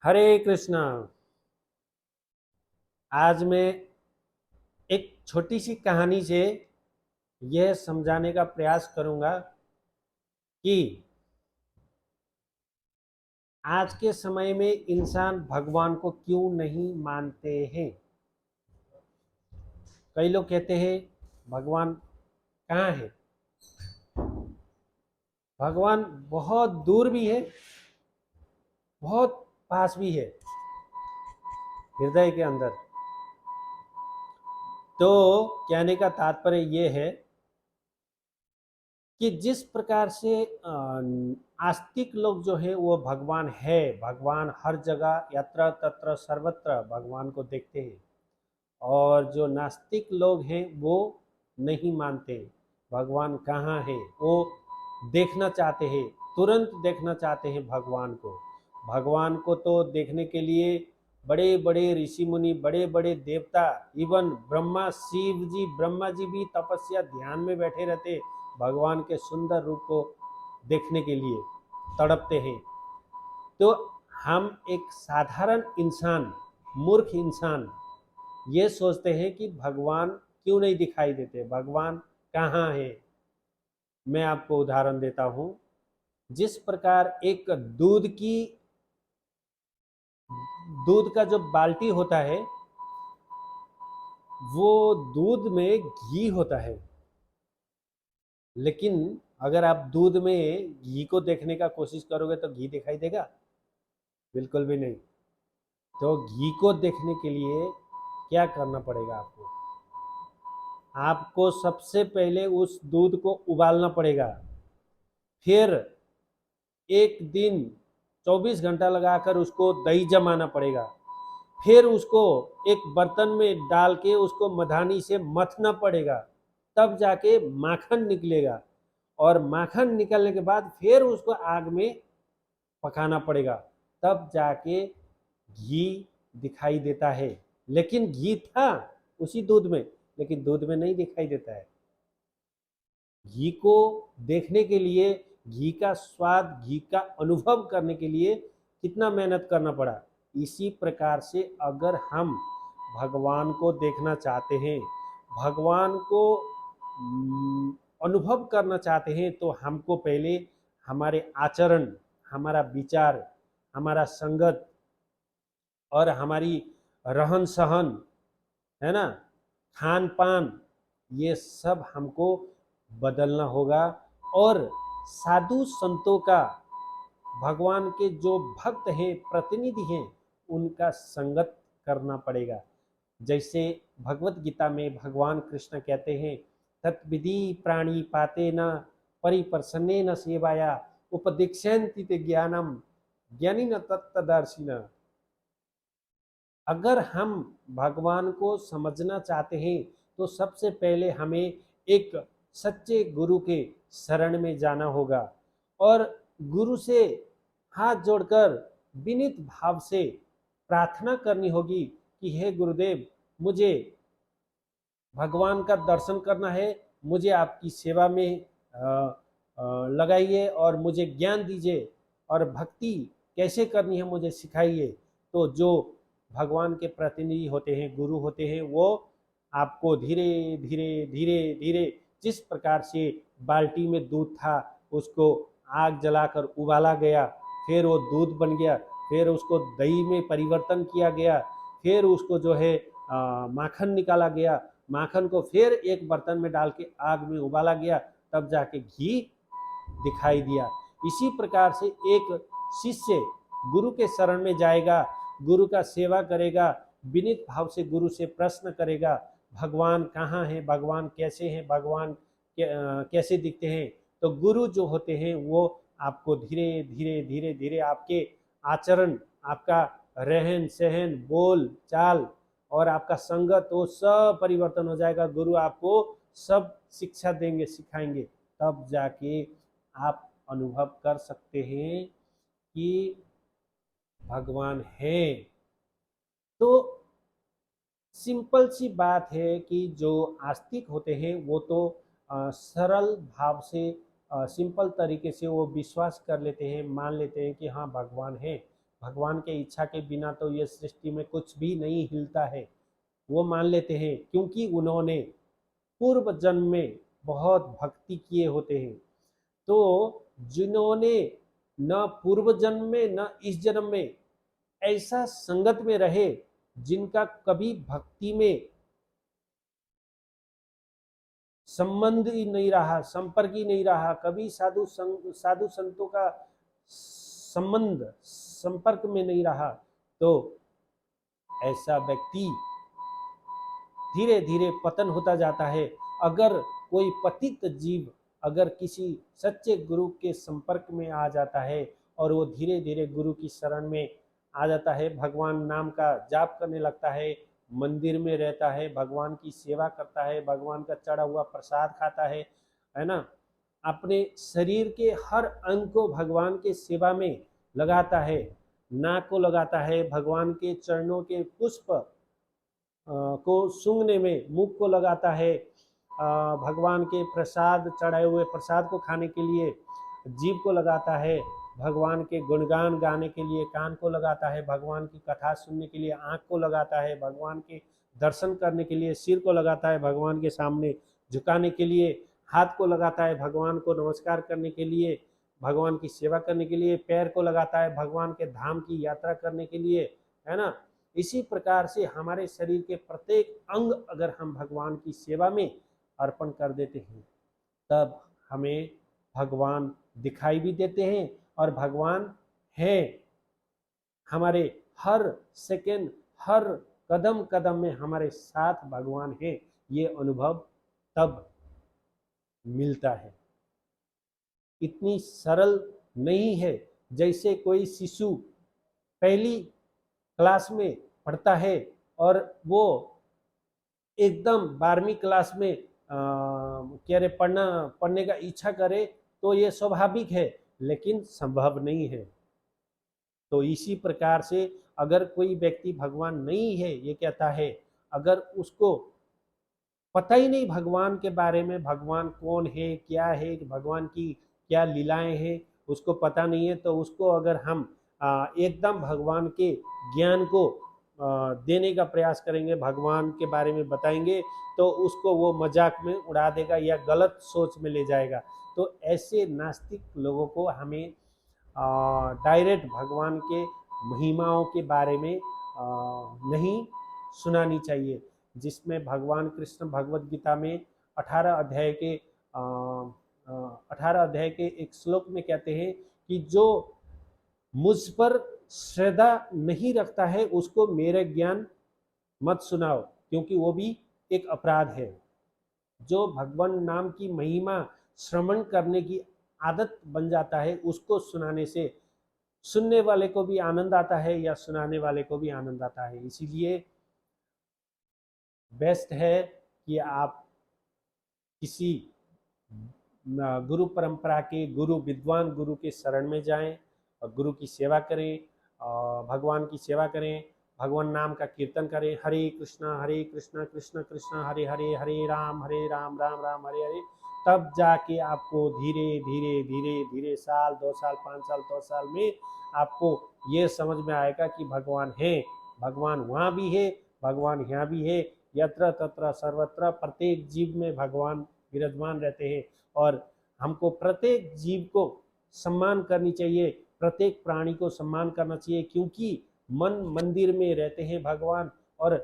हरे कृष्णा। आज मैं एक छोटी सी कहानी से यह समझाने का प्रयास करूंगा कि आज के समय में इंसान भगवान को क्यों नहीं मानते हैं। कई लोग कहते हैं भगवान कहाँ है। भगवान बहुत दूर भी है, बहुत पास भी है, हृदय के अंदर। तो कहने का तात्पर्य यह है कि जिस प्रकार से आस्तिक लोग जो है वो भगवान है, भगवान हर जगह यत्र तत्र सर्वत्र भगवान को देखते हैं, और जो नास्तिक लोग हैं वो नहीं मानते भगवान कहाँ है। वो देखना चाहते हैं, तुरंत देखना चाहते हैं भगवान को। भगवान को तो देखने के लिए बड़े बड़े ऋषि मुनि, बड़े बड़े देवता, इवन ब्रह्मा, शिव जी, ब्रह्मा जी भी तपस्या ध्यान में बैठे रहते भगवान के सुंदर रूप को देखने के लिए, तड़पते हैं। तो हम एक साधारण इंसान, मूर्ख इंसान ये सोचते हैं कि भगवान क्यों नहीं दिखाई देते, भगवान कहाँ है। मैं आपको उदाहरण देता हूँ। जिस प्रकार एक दूध का जो बाल्टी होता है, वो दूध में घी होता है, लेकिन अगर आप दूध में घी को देखने का कोशिश करोगे तो घी दिखाई देगा? बिल्कुल भी नहीं। तो घी को देखने के लिए क्या करना पड़ेगा आपको? आपको सबसे पहले उस दूध को उबालना पड़ेगा, फिर एक दिन 24 घंटा लगाकर उसको दही जमाना पड़ेगा, फिर उसको एक बर्तन में डाल के उसको मधानी से मथना पड़ेगा, तब जाके माखन निकलेगा। और माखन निकलने के बाद फिर उसको आग में पकाना पड़ेगा, तब जाके घी दिखाई देता है। लेकिन घी था उसी दूध में, लेकिन दूध में नहीं दिखाई देता है। घी को देखने के लिए, घी का स्वाद, घी का अनुभव करने के लिए कितना मेहनत करना पड़ा। इसी प्रकार से अगर हम भगवान को देखना चाहते हैं, भगवान को अनुभव करना चाहते हैं, तो हमको पहले हमारे आचरण, हमारा विचार, हमारा संगत और हमारी रहन सहन, है ना, खान पान, ये सब हमको बदलना होगा। और साधु संतों का, भगवान के जो भक्त हैं, प्रतिनिधि हैं, उनका संगत करना पड़ेगा। जैसे भगवत गीता में भगवान कृष्ण कहते हैं, तत्विधि प्राणी पाते न परिप्रसन्ने न सेवाया उपदीक्षन्ति ते ज्ञानम ज्ञानी न तत्तदर्शिन। अगर हम भगवान को समझना चाहते हैं तो सबसे पहले हमें एक सच्चे गुरु के शरण में जाना होगा, और गुरु से हाथ जोड़कर विनीत भाव से प्रार्थना करनी होगी कि हे गुरुदेव, मुझे भगवान का दर्शन करना है, मुझे आपकी सेवा में लगाइए और मुझे ज्ञान दीजिए, और भक्ति कैसे करनी है मुझे सिखाइए। तो जो भगवान के प्रतिनिधि होते हैं, गुरु होते हैं, वो आपको धीरे धीरे धीरे धीरे, जिस प्रकार से बाल्टी में दूध था उसको आग जलाकर उबाला गया, फिर वो दूध बन गया, फिर उसको दही में परिवर्तन किया गया, फिर उसको जो है माखन निकाला गया, माखन को फिर एक बर्तन में डाल के आग में उबाला गया, तब जाके घी दिखाई दिया। इसी प्रकार से एक शिष्य गुरु के शरण में जाएगा, गुरु का सेवा करेगा, विनीत भाव से गुरु से प्रश्न करेगा, भगवान कहाँ है, भगवान कैसे हैं, भगवान कैसे दिखते हैं। तो गुरु जो होते हैं वो आपको धीरे धीरे धीरे धीरे आपके आचरण, आपका रहन सहन, बोल चाल और आपका संगत, वो सब परिवर्तन हो जाएगा। गुरु आपको सब शिक्षा देंगे, सिखाएंगे, तब जाके आप अनुभव कर सकते हैं कि भगवान है। तो सिंपल सी बात है कि जो आस्तिक होते हैं वो तो सरल भाव से, सिंपल तरीके से वो विश्वास कर लेते हैं, मान लेते हैं कि हाँ भगवान है। भगवान के इच्छा के बिना तो ये सृष्टि में कुछ भी नहीं हिलता है, वो मान लेते हैं, क्योंकि उन्होंने पूर्व जन्म में बहुत भक्ति किए होते हैं। तो जिन्होंने न पूर्व जन्म में न इस जन्म में ऐसा संगत में रहे, जिनका कभी भक्ति में संबंध ही नहीं रहा, संपर्क ही नहीं रहा, कभी साधु संतों का संबंध संपर्क में नहीं रहा, तो ऐसा व्यक्ति धीरे धीरे पतन होता जाता है। अगर कोई पतित जीव अगर किसी सच्चे गुरु के संपर्क में आ जाता है और वो धीरे धीरे गुरु की शरण में आ जाता है, भगवान नाम का जाप करने लगता है, मंदिर में रहता है, भगवान की सेवा करता है, भगवान का चढ़ा हुआ प्रसाद खाता है ना, अपने शरीर के हर अंग को भगवान के सेवा में लगाता है, नाक को लगाता है, भगवान के चरणों के पुष्प को सूंघने में मुख को लगाता है, भगवान के प्रसाद चढ़ाए हुए प्रसाद को खाने के लिए जीभ को लगाता है, भगवान के गुणगान गाने के लिए कान को लगाता है, भगवान की कथा सुनने के लिए आँख को लगाता है, भगवान के दर्शन करने के लिए सिर को लगाता है, भगवान के सामने झुकाने के लिए हाथ को लगाता है, भगवान को नमस्कार करने के लिए, भगवान की सेवा करने के लिए पैर को लगाता है, भगवान के धाम की यात्रा करने के लिए, है ना। इसी प्रकार से हमारे शरीर के प्रत्येक अंग अगर हम भगवान की सेवा में अर्पण कर देते हैं, तब हमें भगवान दिखाई भी देते हैं और भगवान है हमारे हर सेकंड, हर कदम कदम में हमारे साथ भगवान है, ये अनुभव तब मिलता है। इतनी सरल नहीं है। जैसे कोई शिशु पहली क्लास में पढ़ता है और वो एकदम 12वीं क्लास में कह रहे पढ़ने का इच्छा करे, तो ये स्वाभाविक है, लेकिन संभव नहीं है। तो इसी प्रकार से अगर कोई व्यक्ति भगवान नहीं है ये कहता है, अगर उसको पता ही नहीं भगवान के बारे में, भगवान कौन है, क्या है, भगवान की क्या लीलाएं हैं, उसको पता नहीं है, तो उसको अगर हम एकदम भगवान के ज्ञान को देने का प्रयास करेंगे, भगवान के बारे में बताएंगे, तो उसको वो मजाक में उड़ा देगा या गलत सोच में ले जाएगा। तो ऐसे नास्तिक लोगों को हमें डायरेक्ट भगवान के महिमाओं के बारे में नहीं सुनानी चाहिए, जिसमें भगवान कृष्ण भगवत गीता में 18 अध्याय के एक श्लोक में कहते हैं कि जो मुझ पर श्रद्धा नहीं रखता है उसको मेरे ज्ञान मत सुनाओ, क्योंकि वो भी एक अपराध है। जो भगवान नाम की महिमा श्रवण करने की आदत बन जाता है, उसको सुनाने से सुनने वाले को भी आनंद आता है या सुनाने वाले को भी आनंद आता है। इसीलिए बेस्ट है कि आप किसी गुरु परंपरा के गुरु, विद्वान गुरु के शरण में जाएं और गुरु की सेवा करें, भगवान की सेवा करें, भगवान नाम का कीर्तन करें, हरे कृष्णा कृष्ण कृष्ण हरे हरे, हरे राम राम राम हरे हरे। तब जाके आपको धीरे धीरे धीरे धीरे साल 2 साल 5 साल 10 साल में आपको ये समझ में आएगा कि भगवान है, भगवान वहाँ भी है, भगवान यहाँ भी है, यत्र तत्र सर्वत्र प्रत्येक जीव में भगवान विराजमान रहते हैं। और हमको प्रत्येक जीव को सम्मान करनी चाहिए, प्रत्येक प्राणी को सम्मान करना चाहिए, क्योंकि मन मंदिर में रहते हैं भगवान, और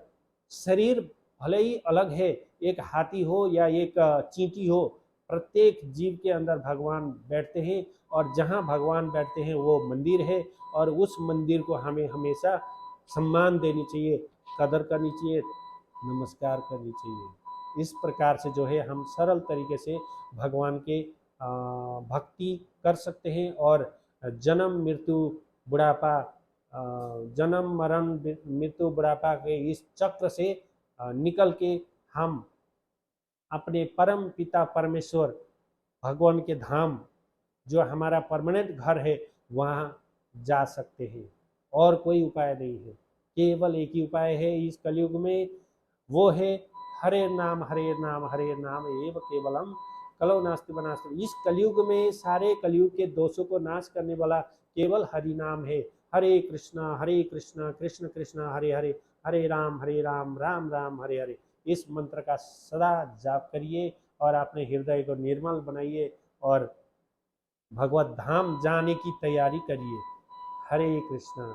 शरीर भले ही अलग है, एक हाथी हो या एक चींटी हो, प्रत्येक जीव के अंदर भगवान बैठते हैं, और जहाँ भगवान बैठते हैं वो मंदिर है, और उस मंदिर को हमें हमेशा सम्मान देनी चाहिए, कदर करनी चाहिए, नमस्कार करनी चाहिए। इस प्रकार से जो है हम सरल तरीके से भगवान के भक्ति कर सकते हैं, और जन्म मृत्यु बुढ़ापा, जन्म मरण मृत्यु बुढ़ापा के इस चक्र से निकल के हम अपने परम पिता परमेश्वर भगवान के धाम, जो हमारा परमानेंट घर है, वहाँ जा सकते हैं। और कोई उपाय नहीं है, केवल एक ही उपाय है इस कलयुग में, वो है हरे नाम एव केवलम कलो नास्ति बनास्ति। इस कलयुग में सारे कलयुग के दोषों को नाश करने वाला केवल हरि नाम है। हरे कृष्णा कृष्ण कृष्ण हरे हरे, हरे राम राम राम हरे हरे। इस मंत्र का सदा जाप करिए और अपने हृदय को निर्मल बनाइए और भगवत धाम जाने की तैयारी करिए। हरे कृष्णा।